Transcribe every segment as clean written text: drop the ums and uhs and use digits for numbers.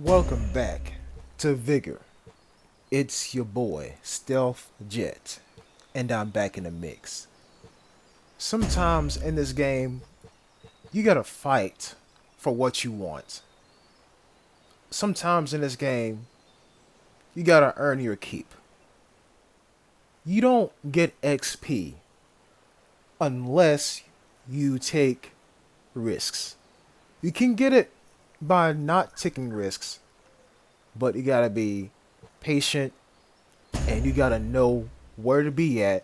Welcome back to Vigor. It's your boy, Stealth Jet, and I'm back in the mix. Sometimes in this game, you gotta fight for what you want. Sometimes in this game, you gotta earn your keep. You don't get XP unless you take risks. You can get it by not taking risks, but you gotta be patient and you gotta know where to be at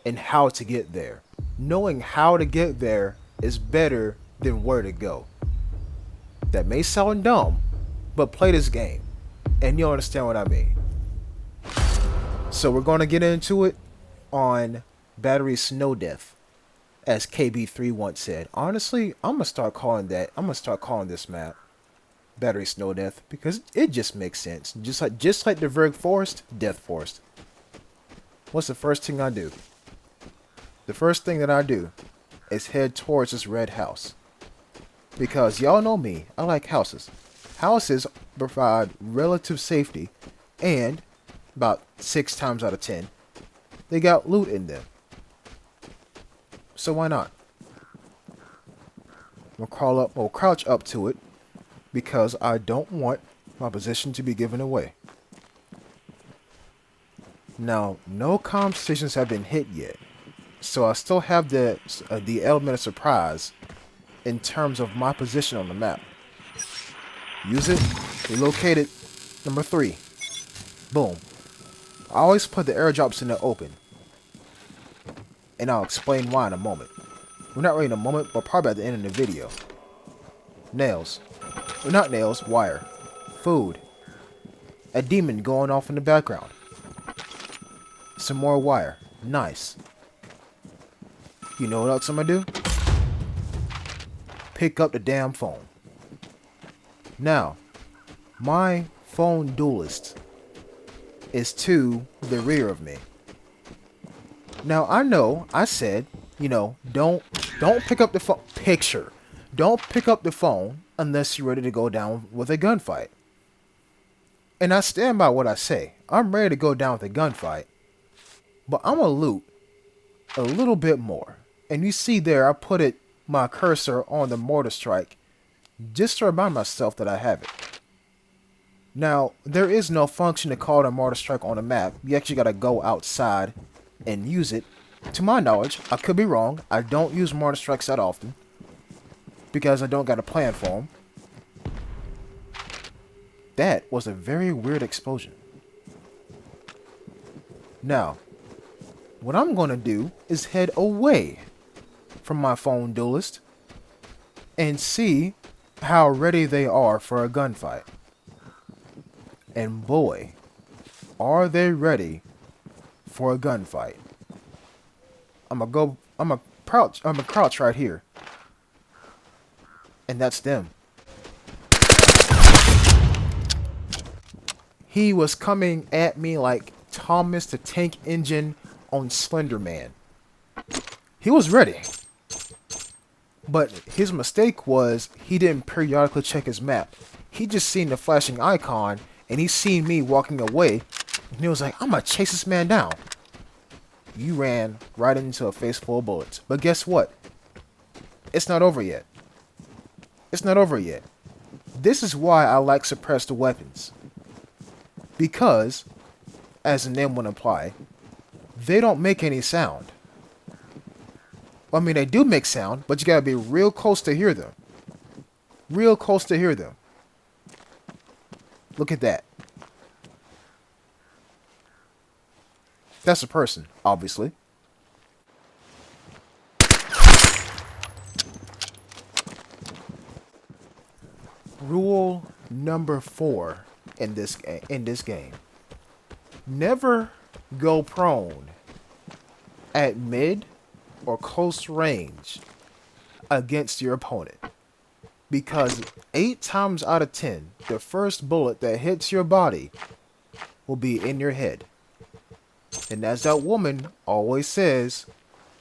and how to get there. Knowing how to get there is better than where to go. That may sound dumb, but play this game and you'll understand what I mean. So we're gonna get into it on Batterie Snodekt, as KB3 once said. Honestly, I'm gonna start calling this map Batterie Snodekt because it just makes sense. Just like the Verg Forest, Death Forest. What's the first thing I do? The first thing that I do is head towards this red house. Because y'all know me, I like houses. Houses provide relative safety, and about 6 times out of 10, they got loot in them. So why not? We'll crouch up to it because I don't want my position to be given away. Now, no comm stations have been hit yet, so I still have the element of surprise in terms of my position on the map. Use it. Relocate it. Number 3. Boom. I always put the airdrops in the open, and I'll explain why in a moment. Well, not really in a moment, but probably at the end of the video. Nails. Well, not nails, wire. Food. A demon going off in the background. Some more wire. Nice. You know what else I'm gonna do? Pick up the damn phone. Now, my phone duelist is to the rear of me. Now I know I said, don't pick up the phone. Don't pick up the phone unless you're ready to go down with a gunfight. And I stand by what I say. I'm ready to go down with a gunfight. But I'm gonna loot a little bit more. And you see there, I put my cursor on the mortar strike just to remind myself that I have it. Now, there is no function to call the mortar strike on the map. You actually gotta go outside and use it. To my knowledge, I could be wrong. I don't use mortar strikes that often because I don't got a plan for them. That was a very weird explosion. Now, what I'm gonna do is head away from my phone duelist and see how ready they are for a gunfight. And boy, are they ready for a gunfight. I'm gonna crouch right here. And that's them. He was coming at me like Thomas the Tank Engine on Slender Man. He was ready. But his mistake was he didn't periodically check his map. He just seen the flashing icon and he seen me walking away. And he was like, I'm gonna chase this man down. You ran right into a face full of bullets. But guess what? It's not over yet. It's not over yet. This is why I like suppressed weapons. Because, as the name would imply, they don't make any sound. I mean, they do make sound, but you gotta be real close to hear them. Real close to hear them. Look at that. That's a person, obviously. Rule number 4 in this game. Never go prone at mid or close range against your opponent. Because 8 times out of 10, the first bullet that hits your body will be in your head. And as that woman always says,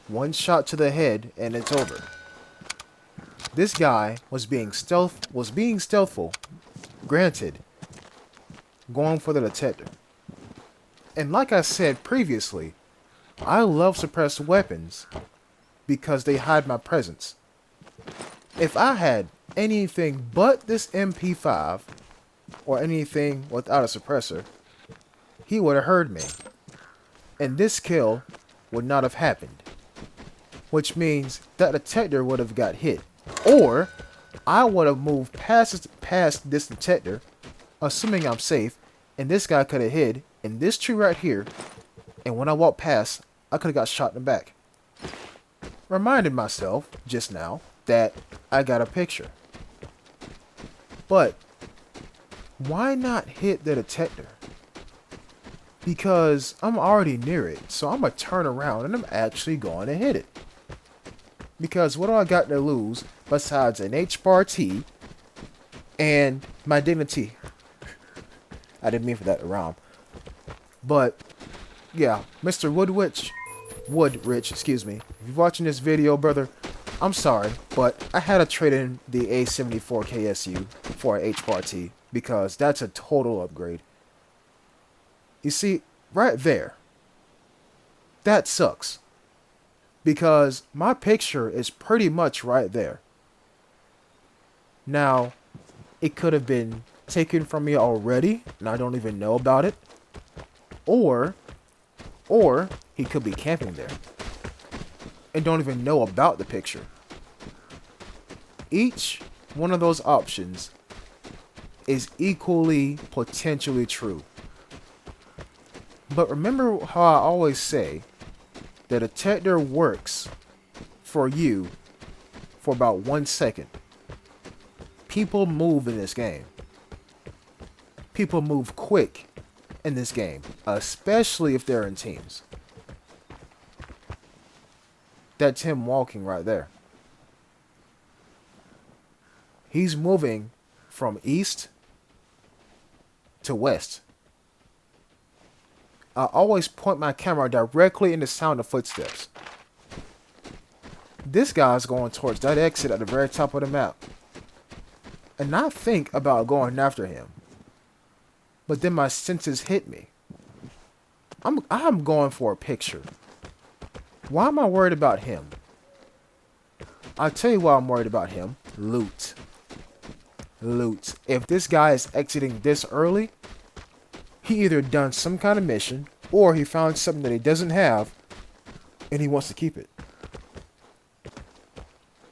one shot to the head and it's over. This guy was being stealthful Granted, going for the detector. And like I said previously, I love suppressed weapons because they hide my presence. If I had anything but this MP5 or anything without a suppressor, he would have heard me. And this kill would not have happened. Which means that detector would have got hit. Or I would have moved past this detector, assuming I'm safe, and this guy could have hid in this tree right here, and when I walked past, I could have got shot in the back. Reminded myself just now that I got a picture. But why not hit the detector? Because I'm already near it, so I'm going to turn around and I'm actually going to hit it. Because what do I got to lose besides an H-bar-T and my dignity? I didn't mean for that to rhyme. But, yeah, Mr. Woodrich, excuse me. If you're watching this video, brother, I'm sorry, but I had to trade in the A74 KSU for an H-bar-T because that's a total upgrade. You see, right there, that sucks. Because my picture is pretty much right there. Now, it could have been taken from me already, and I don't even know about it. Or he could be camping there and don't even know about the picture. Each one of those options is equally potentially true. But remember how I always say, the detector works for you for about 1 second. People move in this game. People move quick in this game, especially if they're in teams. That's him walking right there. He's moving from east to west. I always point my camera directly in the sound of footsteps. This guy's going towards that exit at the very top of the map. And I think about going after him. But then my senses hit me. I'm going for a picture. Why am I worried about him? I'll tell you why I'm worried about him. Loot. Loot. If this guy is exiting this early, he either done some kind of mission, or he found something that he doesn't have, and he wants to keep it.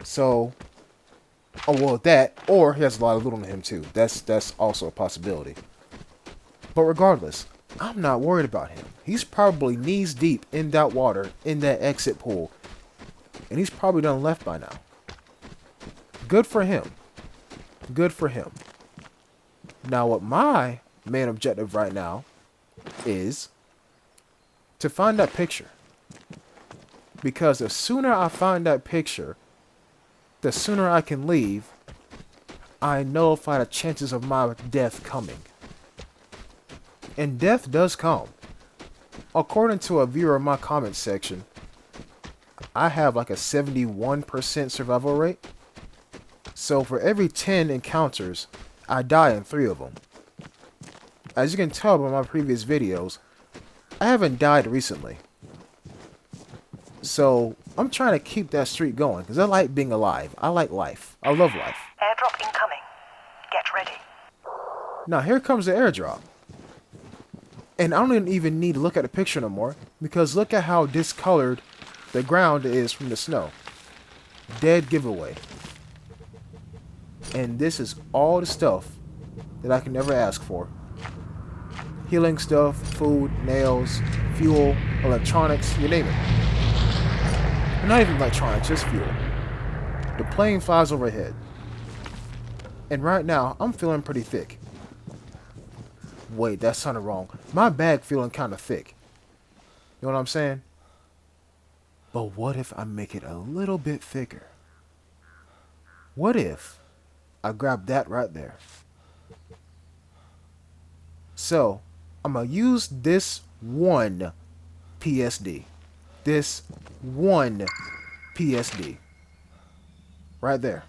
So, that, or he has a lot of loot on him too. That's also a possibility. But regardless, I'm not worried about him. He's probably knees deep in that water, in that exit pool, and he's probably done left by now. Good for him. Good for him. Now, what my main objective right now is to find that picture. Because the sooner I find that picture, the sooner I can leave, I nullify the chances of my death coming. And death does come. According to a viewer in my comment section, I have like a 71% survival rate. So for every 10 encounters, I die in 3 of them. As you can tell by my previous videos, I haven't died recently. So I'm trying to keep that streak going because I like being alive. I like life. I love life. Airdrop incoming. Get ready. Now here comes the airdrop. And I don't even need to look at the picture no more because look at how discolored the ground is from the snow. Dead giveaway. And this is all the stuff that I can never ask for. Healing stuff, food, nails, fuel, electronics, you name it. Not even electronics, just fuel. The plane flies overhead. And right now, I'm feeling pretty thick. Wait, that sounded wrong. My bag feeling kind of thick. You know what I'm saying? But what if I make it a little bit thicker? What if I grab that right there? So, I'm going to use this one PSD. This one PSD. Right there.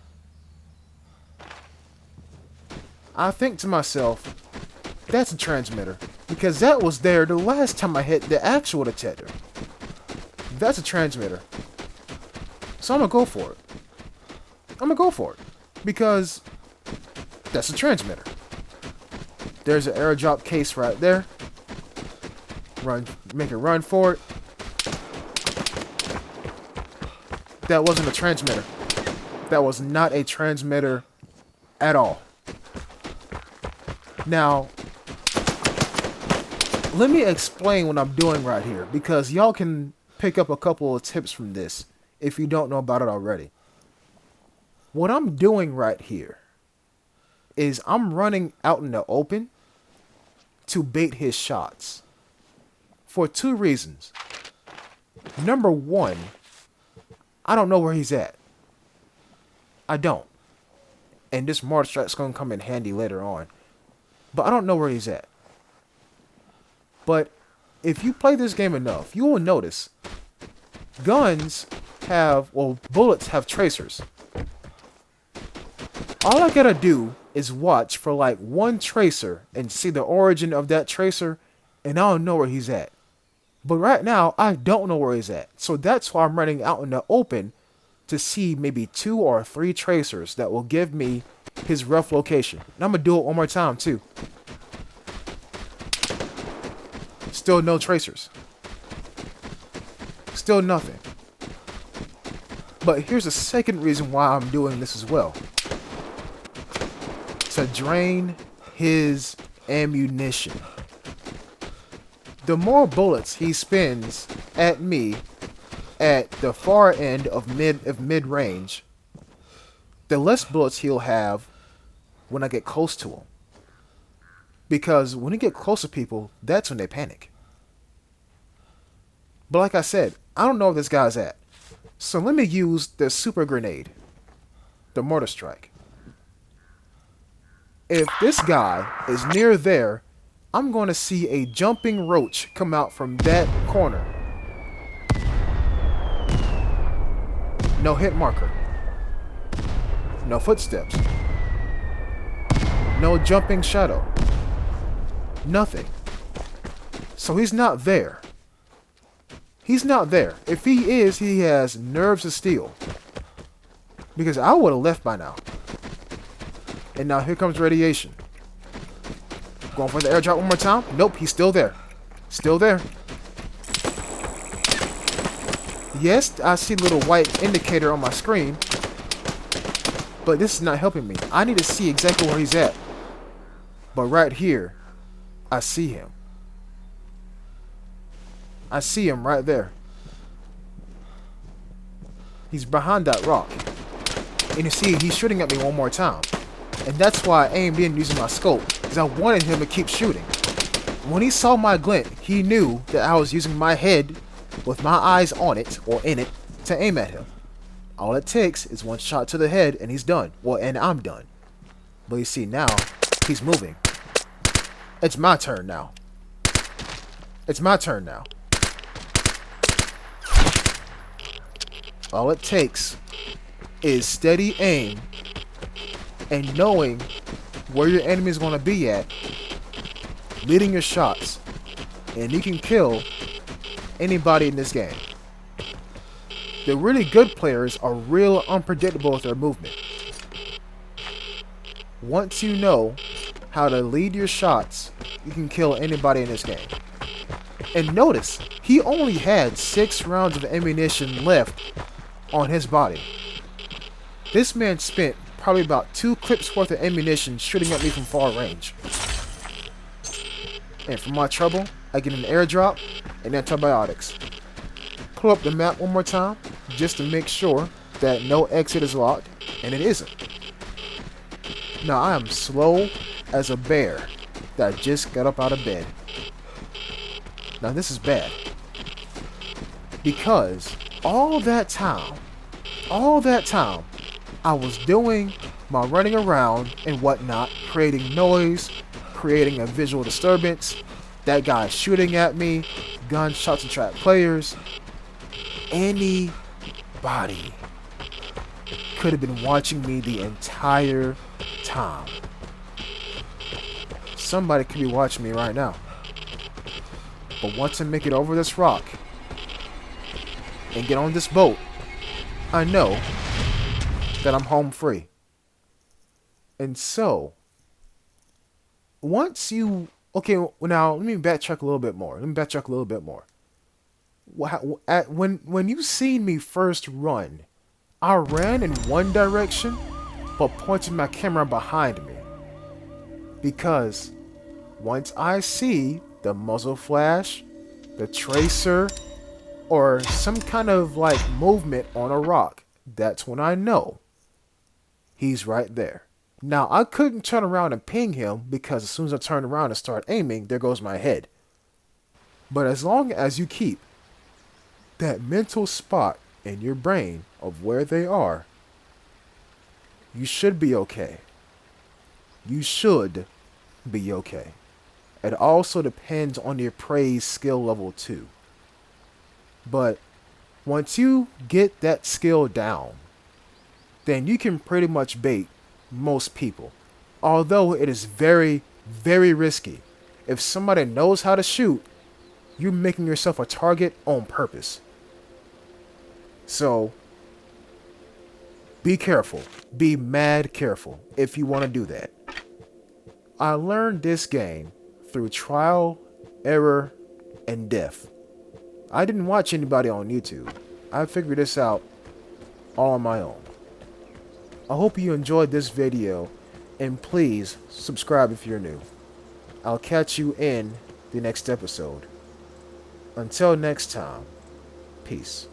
I think to myself, that's a transmitter. Because that was there the last time I hit the actual detector. That's a transmitter. So I'm going to go for it. I'm going to go for it. Because that's a transmitter. There's an airdrop case right there. Run, make it run for it. That wasn't a transmitter. That was not a transmitter at all. Now, let me explain what I'm doing right here, because y'all can pick up a couple of tips from this if you don't know about it already. What I'm doing right here is I'm running out in the open to bait his shots for two reasons. Number one, I don't know where he's at. I don't. And this mortar strike's going to come in handy later on. But I don't know where he's at. But if you play this game enough, you will notice guns have, well, bullets have tracers. All I gotta do is watch for like one tracer and see the origin of that tracer, and I'll know where he's at. But right now, I don't know where he's at. So that's why I'm running out in the open to see maybe 2 or 3 tracers that will give me his rough location. And I'm going to do it one more time too. Still no tracers. Still nothing. But here's the second reason why I'm doing this as well. To drain his ammunition. The more bullets he spins at me at the far end of mid-range, the less bullets he'll have when I get close to him. Because when you get close to people, that's when they panic. But like I said, I don't know where this guy's at. So let me use the super grenade. The mortar strike. If this guy is near there, I'm going to see a jumping roach come out from that corner. No hit marker. No footsteps. No jumping shadow. Nothing. So he's not there. He's not there. If he is, he has nerves of steel. Because I would have left by now. And now here comes radiation. Going for the airdrop one more time. Nope, he's still there. Still there. Yes, I see the little white indicator on my screen. But this is not helping me. I need to see exactly where he's at. But right here, I see him. I see him right there. He's behind that rock. And you see, he's shooting at me one more time. And that's why I aimed in using my scope, because I wanted him to keep shooting. When he saw my glint, he knew that I was using my head with my eyes on it, or in it, to aim at him. All it takes is one shot to the head and he's done. Well, and I'm done. But you see, now, he's moving. It's my turn now. It's my turn now. All it takes is steady aim and knowing where your enemy is going to be at, leading your shots, and you can kill anybody in this game. The really good players are real unpredictable with their movement. Once you know how to lead your shots, you can kill anybody in this game. And notice, he only had 6 rounds of ammunition left on his body. This man spent probably about 2 clips worth of ammunition shooting at me from far range. And for my trouble, I get an airdrop and antibiotics. Pull up the map one more time just to make sure that no exit is locked, and it isn't. Now I am slow as a bear that just got up out of bed. Now this is bad, because all that time I was doing my running around and whatnot, creating noise, creating a visual disturbance, that guy shooting at me, gunshots to trap players. Anybody could have been watching me the entire time. somebody could be watching me right now. But once I make it over this rock and get on this boat, I know that I'm home free. And so, once you... Okay, now let me backtrack a little bit more. When you seen me first run, I ran in one direction, but pointed my camera behind me. Because once I see the muzzle flash, the tracer, or some kind of like movement on a rock, that's when I know he's right there. Now, I couldn't turn around and ping him because as soon as I turn around and start aiming, there goes my head. But as long as you keep that mental spot in your brain of where they are, you should be okay. You should be okay. It also depends on your praise skill level too. But once you get that skill down, then you can pretty much bait most people. Although it is very, very risky. If somebody knows how to shoot, you're making yourself a target on purpose. So, be careful. Be mad careful if you want to do that. I learned this game through trial, error, and death. I didn't watch anybody on YouTube. I figured this out all on my own. I hope you enjoyed this video, and please subscribe if you're new. I'll catch you in the next episode. Until next time, peace.